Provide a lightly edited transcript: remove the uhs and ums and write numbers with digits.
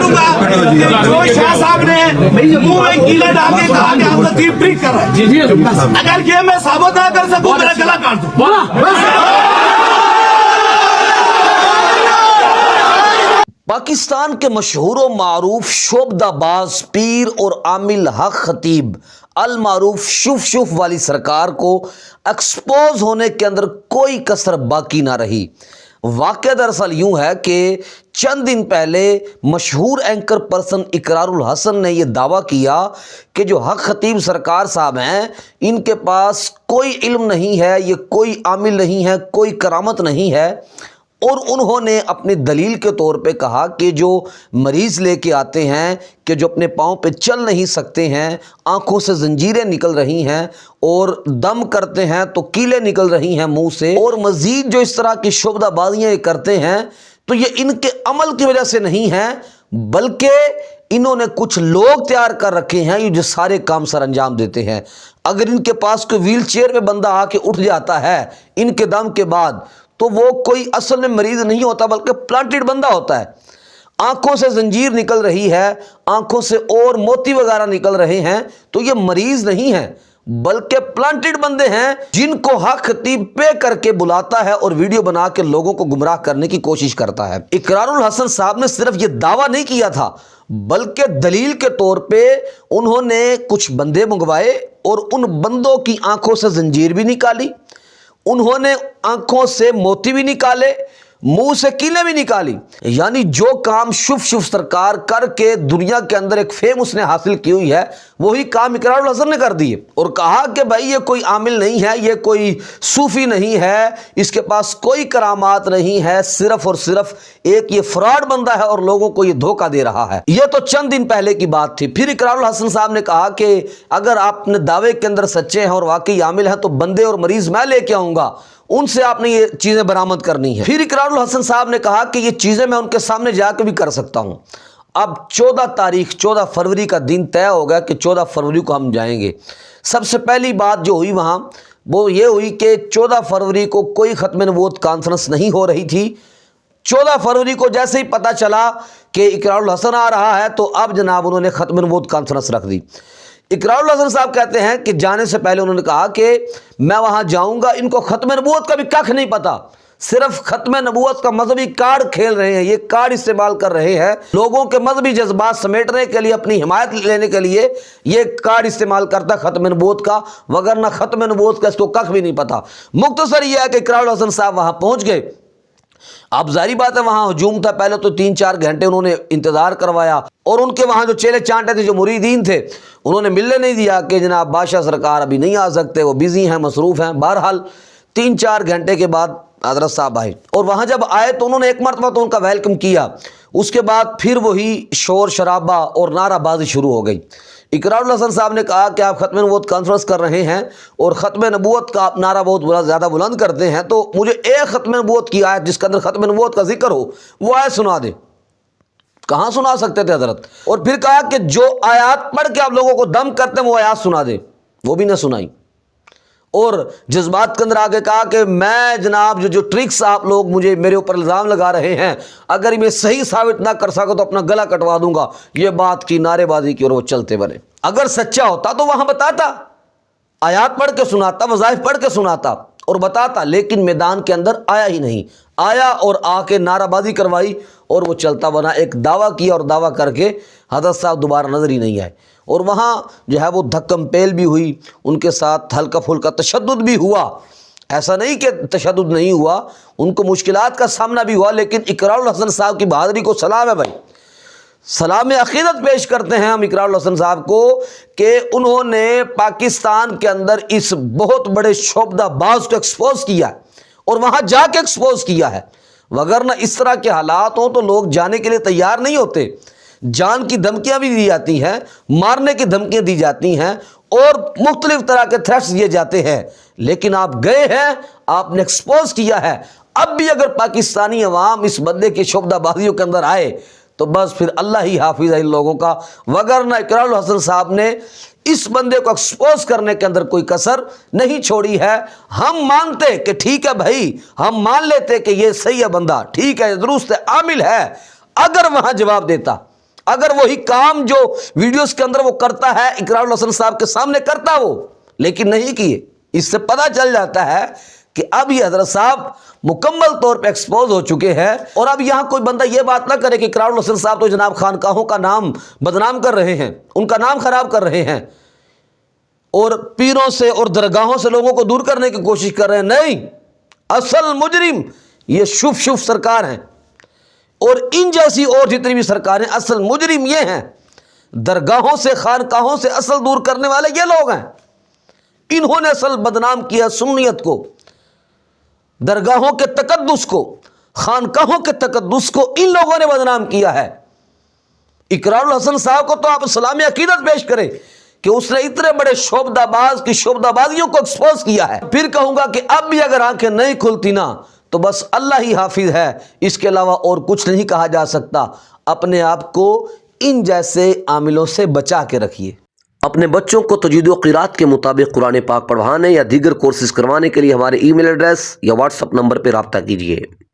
करूंगा जो शाह साहब ने मुंह में कीले डाल के कहा कि हम तो डीप ब्रीथ कर रहे हैं, अगर ये मैं साबित ना कर सकूं मेरा गला काट दूं। पाकिस्तान के मशहूर व मारूफ शोबदाबाज पीर और आमिल हक खतीब अल मारूफ शुफ शुफ वाली सरकार को एक्सपोज होने के अंदर कोई कसर बाकी ना रही। वाक़या दरअसल यूँ है कि चंद दिन पहले मशहूर एंकर पर्सन इकरारुल हसन ने यह दावा किया कि जो हक खतीब सरकार साहब हैं इनके पास कोई इल्म नहीं है, ये कोई आमिल नहीं है, कोई करामत नहीं है। और उन्होंने अपनी दलील के तौर पे कहा कि जो मरीज़ लेके आते हैं कि जो अपने पाँव पे चल नहीं सकते हैं, आँखों से जंजीरें निकल रही हैं और दम करते हैं तो कीलें निकल रही हैं मुंह से, और मज़ीद जो इस तरह की शोबदाबाजियाँ ये करते हैं तो ये इनके अमल की वजह से नहीं है, बल्कि इन्होंने कुछ लोग तैयार कर रखे हैं ये जो सारे काम सर अंजाम देते हैं। अगर इनके पास कोई व्हील चेयर में बंदा आके उठ जाता है इनके दम के बाद तो वो कोई असल में मरीज़ नहीं होता बल्कि प्लांटेड बंदा होता है। आंखों से जंजीर निकल रही है, आंखों से और मोती वगैरह निकल रहे हैं, तो ये मरीज़ नहीं है बल्कि प्लांटेड बंदे हैं जिनको हक खतीब पे करके बुलाता है और वीडियो बना के लोगों को गुमराह करने की कोशिश करता है। इकरारुल हसन साहब ने सिर्फ ये दावा नहीं किया था बल्कि दलील के तौर पे उन्होंने कुछ बंदे मंगवाए और उन बंदों की आंखों से जंजीर भी निकाली, उन्होंने आंखों से मोती भी निकाले, मुंह से कीलें भी निकाली। यानी जो काम शुफ शुफ सरकार करके दुनिया के अंदर एक फेम उसने हासिल की हुई है वही काम इकरारुल हसन ने कर दिए और कहा कि भाई ये कोई आमिल नहीं है, ये कोई सूफी नहीं है, इसके पास कोई करामात नहीं है, सिर्फ और सिर्फ एक ये फ्रॉड बंदा है और लोगों को ये धोखा दे रहा है। ये तो चंद दिन पहले की बात थी। फिर इकरारुल हसन साहब ने कहा कि अगर आप अपने दावे के अंदर सच्चे हैं और वाकई आमिल हैं तो बंदे और मरीज मैं लेके आऊंगा, उनसे आपने ये चीज़ें बरामद करनी है। फिर इकरारुल हसन साहब ने कहा कि ये चीज़ें मैं उनके सामने जाकर भी कर सकता हूँ। अब 14 फरवरी का दिन तय हो गया कि 14 फरवरी को हम जाएंगे। सबसे पहली बात जो हुई वहाँ वो ये हुई कि 14 फरवरी को कोई ख़त्म नबूवत कॉन्फ्रेंस नहीं हो रही थी। 14 फरवरी को जैसे ही पता चला कि इकरारुल हसन आ रहा है तो अब जनाब उन्होंने ख़त्म नबूवत कॉन्फ्रेंस रख दी। इकरारुल हसन साहब कहते हैं कि जाने से पहले उन्होंने कहा कि मैं वहाँ जाऊँगा, इनको ख़त्म नबूवत का भी कख नहीं पता, सिर्फ ख़त्म नबूवत का मजहबी कार्ड खेल रहे हैं, ये कार्ड इस्तेमाल कर रहे हैं लोगों के मजहबी जज्बात समेटने के लिए, अपनी हिमायत लेने के लिए ये कार्ड इस्तेमाल करता ख़त्म नबूवत का, वगरना ख़त्म नबूवत का इसको कख भी नहीं पता। मुख्तसर ये है कि इकरारुल हसन साहब वहाँ पहुँच गए। अब जारी बात है वहाँ हजूम था, पहले तो 3-4 घंटे उन्होंने इंतज़ार करवाया और उनके वहाँ जो चेले चांटे थे, जो मुरीदीन थे, उन्होंने मिलने नहीं दिया कि जनाब बादशाह सरकार अभी नहीं आ सकते, वो बिज़ी हैं, मसरूफ़ हैं। बहरहाल 3-4 घंटे के बाद हज़रत साहब आए और वहाँ जब आए तो उन्होंने एक मरतबा तो उनका वेलकम किया, उसके बाद फिर वही शोर शराबा और नाराबाजी शुरू हो गई। इकरारुल हसन साहब ने कहा कि आप ख़त्म नबूवत कॉन्फ्रेंस कर रहे हैं और ख़त्म नबूवत का आप नारा बहुत ज़्यादा बुलंद करते हैं, तो मुझे एक ख़त्म नबूवत की आयत जिसके अंदर ख़त्म नबूवत का जिक्र हो वो आयत सुना दे। कहाँ सुना सकते थे हज़रत? और फिर कहा कि जो आयत पढ़ के आप लोगों को दम करते हैं वो आयत सुना दे, वो भी न सुनाई। और जज्बात के अंदर आके कहा कि मैं जनाब जो ट्रिक्स आप लोग मुझे मेरे ऊपर इल्ज़ाम लगा रहे हैं, अगर मैं सही साबित ना कर सका तो अपना गला कटवा दूंगा। ये बात की, नारेबाजी की और वो चलते बने। अगर सच्चा होता तो वहाँ बताता, आयात पढ़ के सुनाता, वज़ाइफ पढ़ के सुनाता और बताता, लेकिन मैदान के अंदर आया ही नहीं। आया और आके नाराबाजी करवाई और वो चलता बना। एक दावा किया और दावा करके हज़रत साहब दोबारा नज़र ही नहीं आए और वहाँ जो है वो धक्कम पेल भी हुई, उनके साथ हल्का फुल्का तशद्दुद भी हुआ। ऐसा नहीं कि तशद्दुद नहीं हुआ, उनको मुश्किलात का सामना भी हुआ, लेकिन इकरारुल हसन साहब की बहादुरी को सलाम है भाई, सलाम अक़ीदत पेश करते हैं हम इकरारुल हसन साहब को कि उन्होंने पाकिस्तान के अंदर इस बहुत बड़े शोबदाबाज को एक्सपोज किया और वहाँ जाके एक्सपोज किया है। वगरना इस तरह के हालात हों तो लोग जाने के लिए तैयार नहीं होते। जान की धमकियां भी दी जाती हैं, मारने की धमकियां दी जाती हैं और मुख्तलिफ तरह के थ्रेट्स दिए जाते हैं, लेकिन आप गए हैं, आपने एक्सपोज किया है। अब भी अगर पाकिस्तानी अवाम इस बंदे की शोबदाबाजियों के अंदर आए तो बस फिर अल्लाह ही हाफिज है इन लोगों का। वगरना इकरारुल हसन साहब ने इस बंदे को एक्सपोज करने के अंदर कोई कसर नहीं छोड़ी है। हम मानते कि ठीक है भाई, हम मान लेते कि ये सही है बंदा, ठीक है, दुरुस्त है, आमिल है। अगर वहां जवाब देता, اگر وہی کام جو ویڈیوز کے اندر وہ کرتا ہے اقرار الحسن صاحب کے سامنے کرتا وہ، لیکن نہیں کیے، اس سے پتہ چل جاتا ہے کہ اب یہ حضرت صاحب مکمل طور پہ ایکسپوز ہو چکے ہیں۔ اور اب یہاں کوئی بندہ یہ بات نہ کرے کہ اقرار الحسن صاحب تو جناب خانقاہوں کا نام بدنام کر رہے ہیں، ان کا نام خراب کر رہے ہیں اور پیروں سے اور درگاہوں سے لوگوں کو دور کرنے کی کوشش کر رہے ہیں۔ نہیں، اصل مجرم یہ شف سرکار ہیں، اور ان جیسی اور جتنی بھی سرکاریں، اصل مجرم یہ ہیں۔ درگاہوں سے خانقاہوں سے اصل دور کرنے والے یہ لوگ ہیں، انہوں نے اصل بدنام کیا سنیت کو، درگاہوں کے تقدس کو، خانقاہوں کے تقدس کو ان لوگوں نے بدنام کیا ہے۔ اقرار الحسن صاحب کو تو آپ اسلامی عقیدت پیش کریں کہ اس نے اتنے بڑے شعبدہ باز کی شعبدہ بازیوں کو ایکسپوز کیا ہے۔ پھر کہوں گا کہ اب بھی اگر آنکھیں نہیں کھلتی نا تو بس اللہ ہی حافظ ہے، اس کے علاوہ اور کچھ نہیں کہا جا سکتا۔ اپنے آپ کو ان جیسے عاملوں سے بچا کے رکھیے۔ اپنے بچوں کو تجوید و قرات کے مطابق قرآن پاک پڑھوانے یا دیگر کورسز کروانے کے لیے ہمارے ای میل ایڈریس یا واٹس ایپ نمبر پہ رابطہ کیجیے۔